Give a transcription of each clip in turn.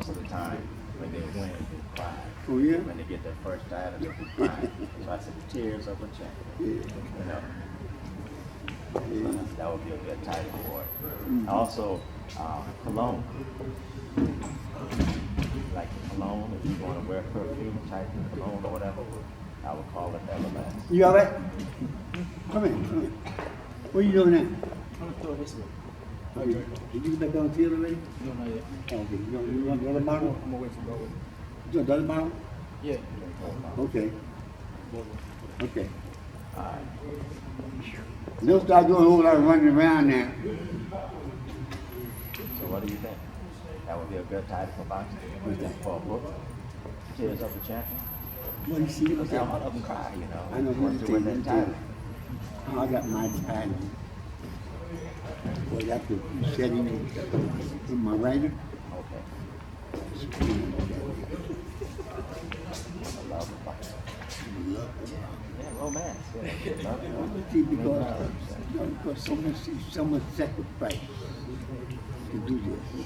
most of the time when they win, they cry. Oh yeah? When they get their first title, they cry. So I said, the tears of a champion. Yeah. You know, Yeah. that would be a good title for it. Also, cologne. Like cologne, if you want to wear perfume type of cologne or whatever, I would call it Everlast. You all right? Come in, come in. What are you doing now? I'm gonna throw this one. Oh, did you get back on the field already? No, not yet. Oh, okay. You want the other bottle? I'm gonna wait for Robert. You want the other bottle? Yeah. Okay. Okay. Alright. They'll start doing a whole lot of running around now. So what do you think? That would be a good title for boxing? For a book? Tears of the champion? Well, you see, what's A that? lot of them cry, you know. I know Want one to win thing. that title. Oh, I got my title. Well, that's what you said in my writer. Okay. I love the boxing. Yeah, romance. Yeah, love it. See, because someone sacrificed to do this.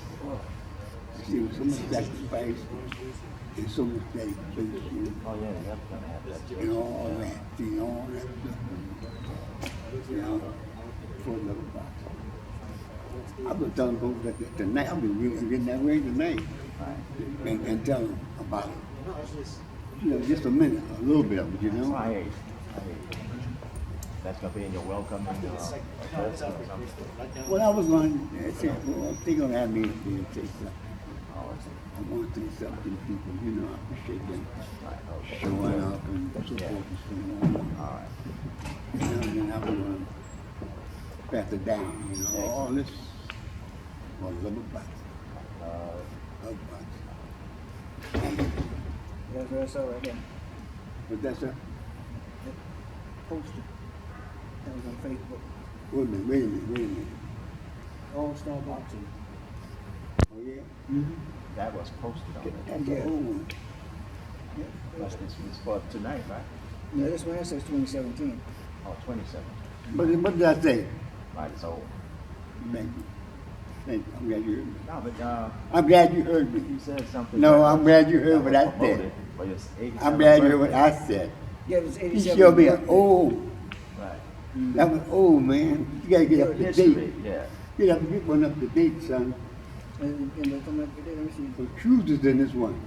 See, so much sacrifice and so much dedication Oh yeah, that's gonna have that. and all that, see, all that stuff. You know, for the box. I've been telling folks that tonight, I've been getting that way tonight Right. and tell them about it. You know, just a minute, a little bit of it, you So know. I hear you. That's gonna be in your welcome address or something. Well, I was going to say, well, they're going to have me up there and say something. Oh, I want to say something to people, you know, I appreciate them right, okay. showing up and so forth and so on. All right. And then I was going to pass it down, you know, all this was love of boxing, of boxing. That's what I saw right there. But that's a, Poster. That was on Facebook. wait a minute. All-Star Boxing. Oh, yeah? Mm-hmm. That was posted on it. That's the old one. This was for tonight, right? Yeah, this one says 2017. Oh, 27. But what did I say? Right, so. Thank you. Thank you. I'm glad you heard me. No, but I'm glad you heard you me. said something. No, that I'm was- glad you heard that what was I said. promoted for your 87th I'm glad you heard what birthday. I said. Yeah, it was He 87. showed me an old, Right. that was old, man. You gotta get up to History, date. yeah. Get up, get one up to date, son. And they come up with it. Let me see. The cruisers in this one.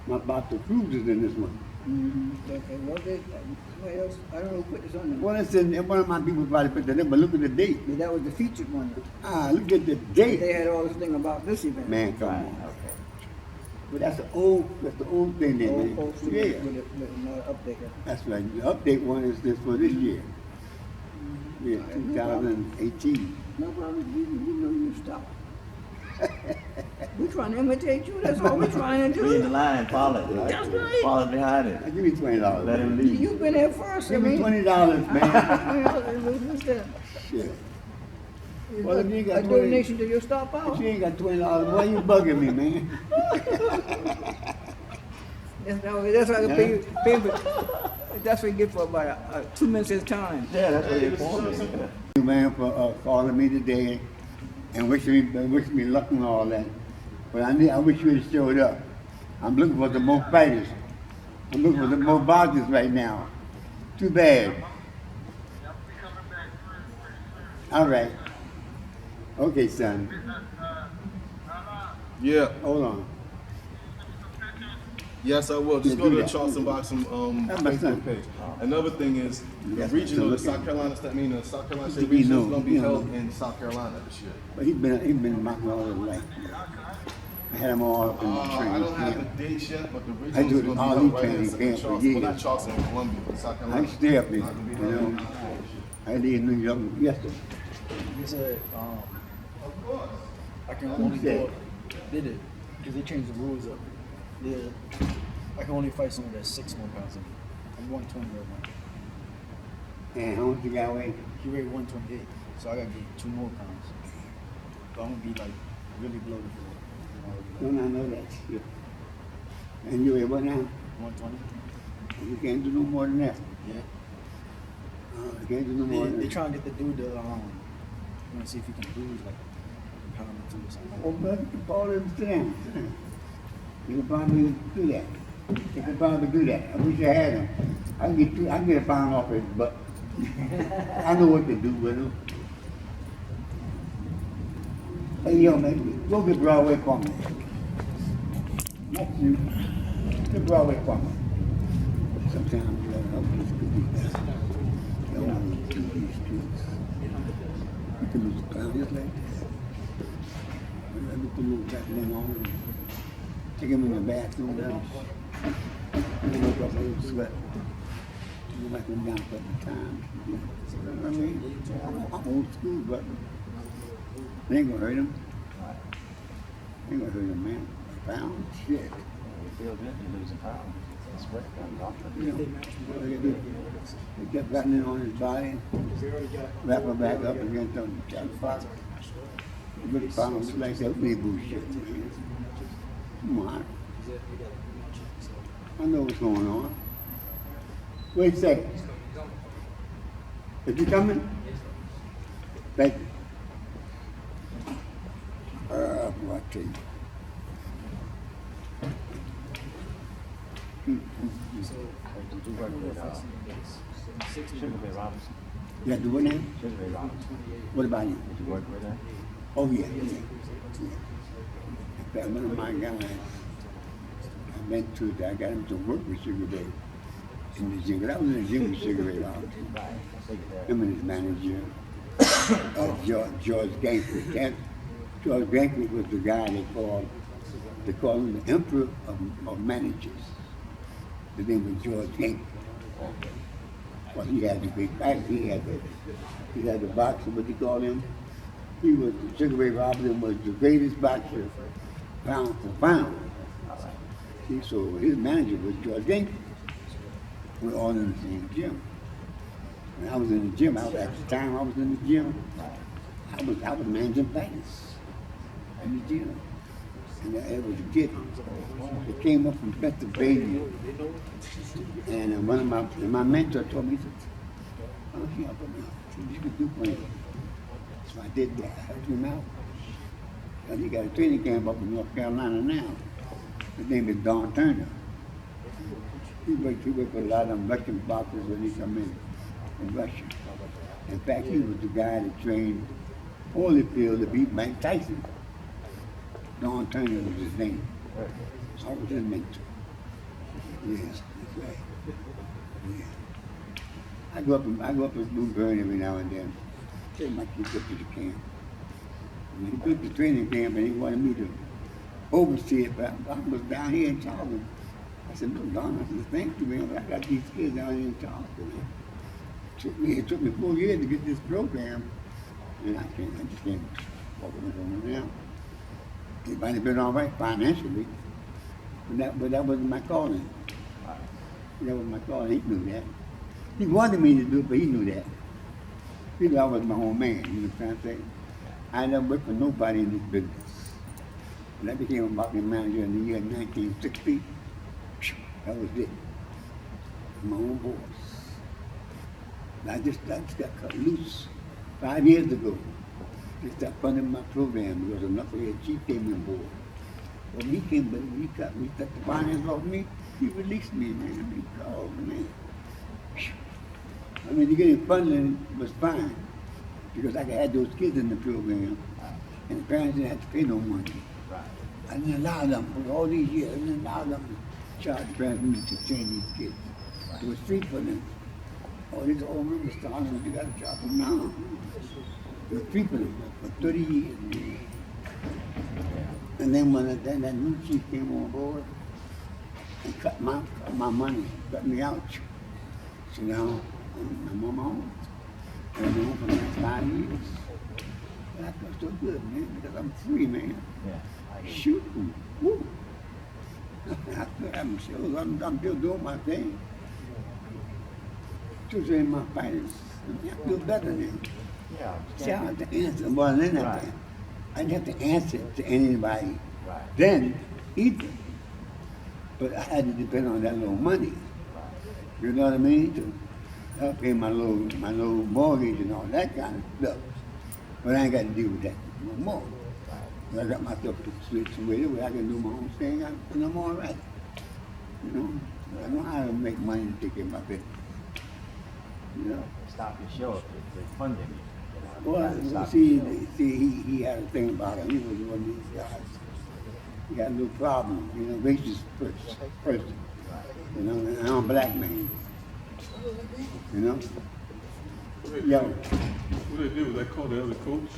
My Dr. Cruisers in this one. Mm-hmm. Okay, well, somebody else, I don't know who put this on there. Well, it's in, one of my people probably put that in, but look at the date. Yeah, that was the featured one. Ah, look at the They date. had all this thing about this event. Man, come Right, on. okay. But that's the old thing there, Old man. poster Yeah. with another updater. That's right. The update one is this for this year. Yeah, 2018. No problem. You know you stop. We're trying to imitate you. That's all we're trying to Be in the do. line, follow it. Right? That's right. Follow behind it. Give me $20. Let him man. lead. You've been there first. Give me $20, man. What's that? Shit. Well, if you ain't got A 20 donation to your stop If out. you ain't got $20, why you bugging me, man? That's how they pay for. That's what you get for about 2 minutes at a time. Yeah, that's what they informed me. Thank you, man, for calling me today and wishing me luck and all that. But I wish you had showed up. I'm looking for the more fighters. I'm looking for the more boxers right now. Too bad. All right. Okay, son. Yeah, Hold on. yes, I will. Just Yeah, go to do the that. Charleston Boxing That's my son. Facebook page. Another thing is the That's regional, my the son. South Carolina, the South Carolina State He regional is know, going to he be know. held in South Carolina this year. But he's been boxing all his life. I had him all up in the training I don't have camp. the dates yet, but the I regional do is going to be all held these right training in camps for Charleston. Well, years. not Charleston, in Columbia, but South I Carolina. used to stay up there, Not gonna be you held know. in this year. I lived in New York yesterday. He said, Of course. I can Who only said? go. They did, because they changed the rules up. Yeah, I can only fight someone that's 6 more pounds than me. I'm 120 right now. And how much you got away? He weighed 128, so I gotta get 2 more pounds. So I'm gonna be like really bloated for Don't I know that shit. And you at what now? 120. You can't do no more than that. Yeah. You can't do no more than They that. trying to get the dude to, you know, see if he can lose like empowerment to do something. Oh, but Paul didn't sit down, sit down. You can probably do that. You can probably do that. I wish I had him. I can get a pound off his butt. I know what to do with him. Hey, yo, man, go get Broadway for me. That's you. Get Broadway for me. Sometimes you gotta help this could be better. You don't want to do these streets. You can lose a pound just like that. I look a little back on him. Take him in the bathroom. You look up a little sweat. You like him down a couple of times. You know what I mean? I'm old school, but they ain't gonna hurt him. Ain't gonna hurt him, man. A pound? Shit. You feel good, you lose a pound. That's sweat comes off of You you. know, they kept gotten it on his body, wrap her back up against them. Good pounds like that big bullshit, man. Come on. I know what's going on. Wait a second. Is you coming? Thank you. What I tell you. Did you work with Sugar Ray Robinson? You got to do what now? Sugar Ray Robinson. What about him? Did you work with her? Oh, yeah. In fact, one of my guys, I went to, I got him to work with Sugar Ray in the gym. But I was in the gym with Sugar Ray Robinson. Right. I figured that. Him and his manager, George Gankford. George Gankford was the guy they called him the emperor of managers. The name was George Gankford. Well, he had the big back, he had the boxer, what they call him. He was, Sugar Ray Robinson was the greatest boxer pound for pound. See, so his manager was George Gankford. We're all in the same gym. When I was in the gym, at the time I was in the gym, I was managing fighters in the gym. And it was a kid that came up from Pennsylvania. And one of my mentor told me, he said, "Why don't you help him out? You could do for him." So I did that. I helped him out. And he got a training camp up in North Carolina now. His name is Don Turner. He worked with a lot of them Russian boxers when he come in Russia. In fact, he was the guy that trained Holyfield to beat Mike Tyson. Don Turner was his name. I was his mentor. Yes, that's right. Yeah. I go up in Blue Burn every now and then. Take my kids up to the camp. And he took the training camp and he wanted me to oversee it, but I was down here in Charleston. I said, "Look, Don," I said, "Thank you, man, but I got these kids down here in Charleston, man. It took me 4 years to get this program, and I just can't walk on it now. It might have been all right financially, but that wasn't my calling. That wasn't my calling. He knew that. He wanted me to do it, but he knew that. He knew I was my own man, you know what I'm trying to say? I never worked for nobody in this business. When I became a marketing manager in the year 1960, that was it. My own boss. I just got cut loose 5 years ago. They stopped funding my program because a knucklehead chief came on board. When he came, but he cut the finance off me, he released me, man. Oh, man. I mean, to get it funding was fine because I had those kids in the program and the parents didn't have to pay no money. I didn't allow them, for all these years, I didn't allow them to charge parents to train these kids. It was free for them. All these old members starting, you got to charge them now. It was free for them for 30 years. And then when that new chief came on board and cut my money, cut me out. So now I'm on my own. I've been on for the last 5 years. And I feel so good, man, because I'm free, man. Yeah. Shooting. Woo. I'm still doing my thing. Still training my fighters. I feel better now. Yeah. See, I don't have to answer. Well, then Right. I didn't have to answer to anybody Right. then either. But I had to depend on that little money. You know what I mean? To help pay my little mortgage and all that kind of stuff. But I ain't got to deal with that no more. I got myself situated where I can do my own thing, and I'm all right. You know, I know how to make money to take care of my business. You know. Stop your show if they're funding you. Well, Stop see, your show. he had a thing about him. He was one of these guys. He had no problem. You know, racist person. You know, and I'm a black man. You know. Yo. What I did was I called the other coach.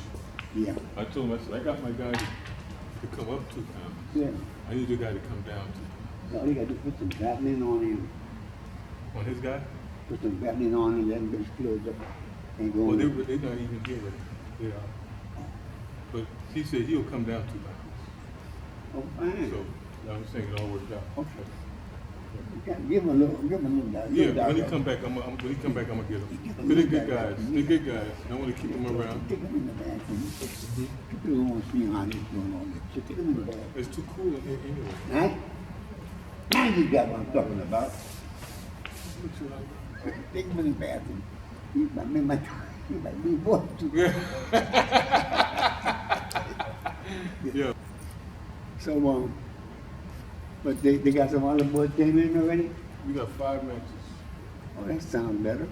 Yeah. I told him, I said, I got my guy to come up 2 pounds. Yeah. I need your guy to come down 2 pounds. No, he got to put some Vaseline on him. On his guy? Put some Vaseline on him, let him get his clothes up. And go Well, on. they're not even here right now. They are. But he said he'll come down 2 pounds. Oh, fine. So I was saying it all worked out. Okay. You gotta give him a little Yeah, when he come back, I'm gonna get him. They're good guys. They're good guys. I want to keep them around. Take him in the bathroom. People don't want to see how this going on. So take him in the bathroom. It's too cool in here anyway. Right? Now you got what I'm talking about. Take him in the bathroom. He might be bored too. Yeah. So, but they got some other boys came in already? We got 5 matches. Oh, that sounds better.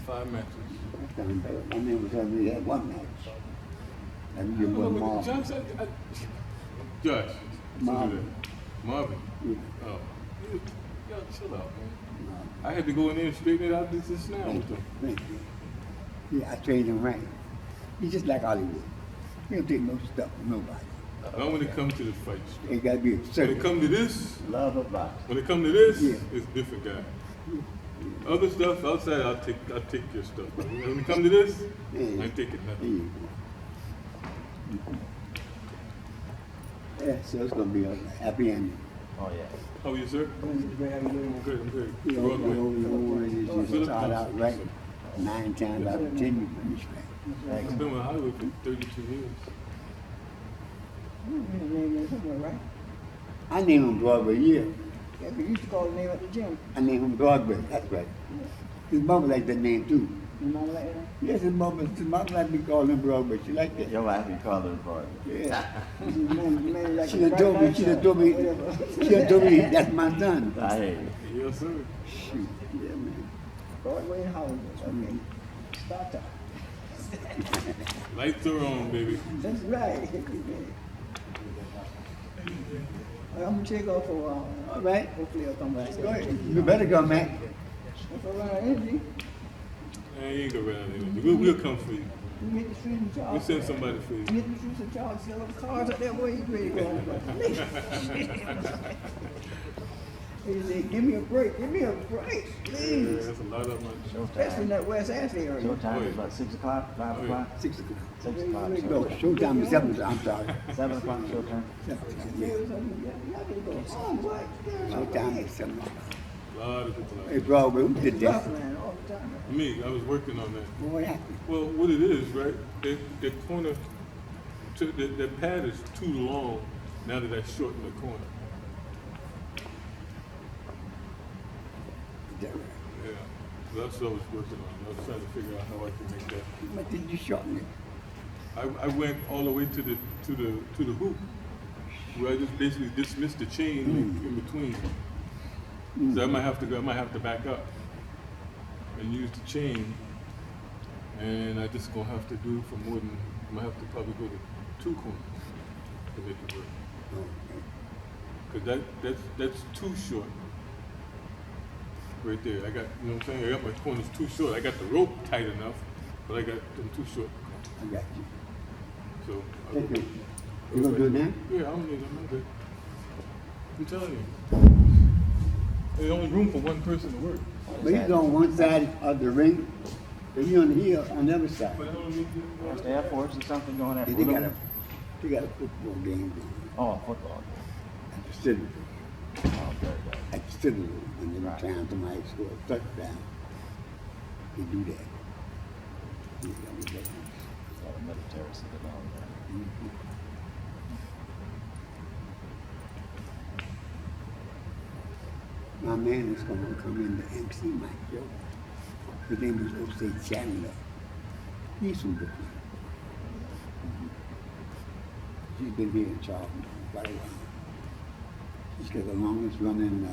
5 matches. That sounds better. My man was telling me he had 1 match. That your boy Marvin. John said, Josh. Marvin. Marvin. Yeah. Oh. Yo, chill out, man. I had to go in there and straighten it out just now with him. Thank you. Yeah, I trained him right. He's just like Hollywood. He don't take no stuff from nobody. Not when it comes to the fights. He gotta be a When it certain. comes to this, Love of boxing. when it comes to this, Yeah. it's a different guy. Other stuff outside, I'll take your stuff. But when it comes to this, I ain't taking There nothing. you go. Yeah, so it's gonna be a happy ending. Oh, yeah. How are you, sir? I'm good. I'm good. You know, Broadway. you start out right. 9 times out of 10 you finish right. I've been with Hollywood for 32 years. I named him Broadway, yeah. Yeah, we used to call the name at the gym. I named him Broadway, that's right. His mother liked that name too. Your mom like that? Yes, his mother liked me calling him Broadway. She liked that. Your wife, you call it for it. Yeah. Man, like She done told me, that's my son. I hear you. Yes, sir. Shoot, yeah, man. Broadway and Hollywood. Okay. Start time. Lights are on, baby. That's right. I'm gonna check off for a while. All right. Hopefully I'll come back. Go ahead. You better come, man. If I run out of energy, I ain't gonna run out of here. We'll come for you. you hit the streets of Charles. We'll send somebody for you. You hit the streets of Charles, see all those cars up there, boy, you ready to go home. He said, give me a break, Yeah, please. that's a lot of money. Especially in that West Ashley area. Showtime is about 6 o'clock, 5 o'clock? 6 o'clock. 6 o'clock. No, showtime is 7 o'clock. I'm sorry. 7 o'clock showtime? 7 o'clock. Yeah, Yeah. y'all need to go home, boy. Showtime is 7 o'clock. A lot of people like Hey, Broadway, who did that? Man, all the time. me. I was working on that. What happened? Well, what it is, right? The corner, the pad is too long now that I shortened the corner. Yeah, that's what I was working on. I was trying to figure out how I can make that. But did you shorten it? I went all the way to the hoop, where I just basically dismissed the chain in between. So I might have to back up and use the chain, and I just gonna have to do for more than I might have to probably go to 2 corners to make it work. Cause that's too short. Right there, I got, you know what I'm saying? I got my corners too short. I got the rope tight enough, but I got them too short. I got you. So, Thank you. You gonna do it now? yeah, I don't need them. I'm good. I'm telling you. There's only room for one person to work. But he's on one side of the ring, and you on here on the other side. But I don't need There's the Air Force or something going at They got a football game going Oh, football. at the city. Oh, very good. At the city, and every time somebody scores a touchdown, they do that. Yeah, I mean, that- A lot of military sitting on there. My man is going to come in to MC my show. His name is O.C. Chandler. He's from Brooklyn. He's been here in Charleston quite a while. He's got the longest running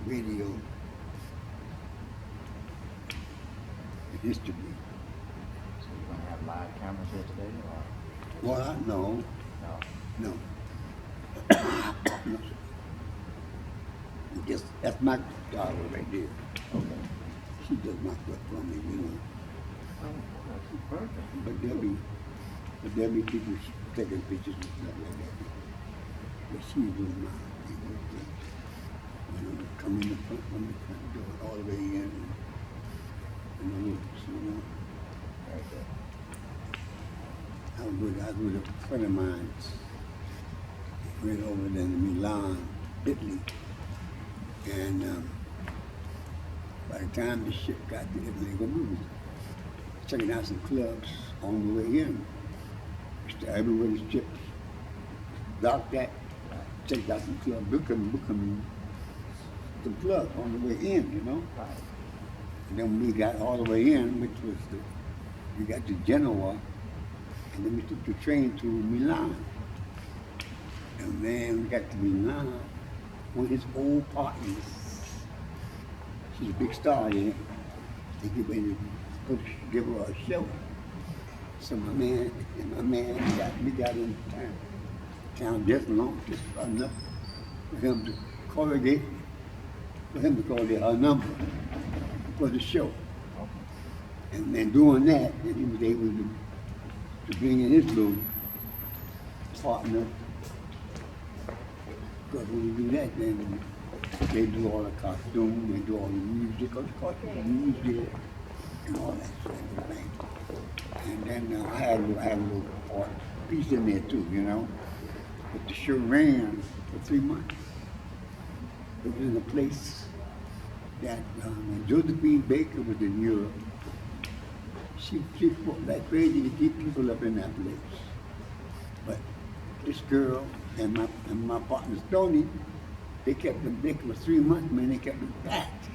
radio in history. So you're going to have live cameras here today, or Well, no, no? no. No. Just, that's my daughter right there. Okay. She does my work for me, you know. Oh, that's perfect. But there'll be people taking pictures and stuff like that. But she's doing my work thing. You know, come in the front door, all the way in, and the loops, you know. Very good. I was with a friend of mine. We went over there to Milan, Italy. And by the time the ship got to Italy, we was checking out some clubs on the way in. Everywhere the ship docked at, checked out some clubs, booking some clubs on the way in, you know. Right. And then when we got all the way in, which was we got to Genoa, and then we took the train to Milan. And then we got to Milan, one of his old partners, she's a big star there, they get ready to give her a show. So we got in town just enough for him to corrugate, for him to call it her number for the show. Okay. And then doing that, then he was able to bring in his little partner. Because when you do that, then they do all the costume, they do all the music, because the costume, music, and all that sort of thing. And then I had a little piece in there too, you know. But the show ran for 3 months. It was in a place that when Josephine Baker was in Europe, she fought like crazy to keep people up in that place. But this girl and my partner Stoney, they kept them there for 3 months, man. They kept them packed.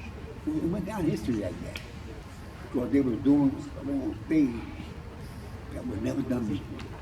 It went down history like that because they was doing something on stage that was never done before.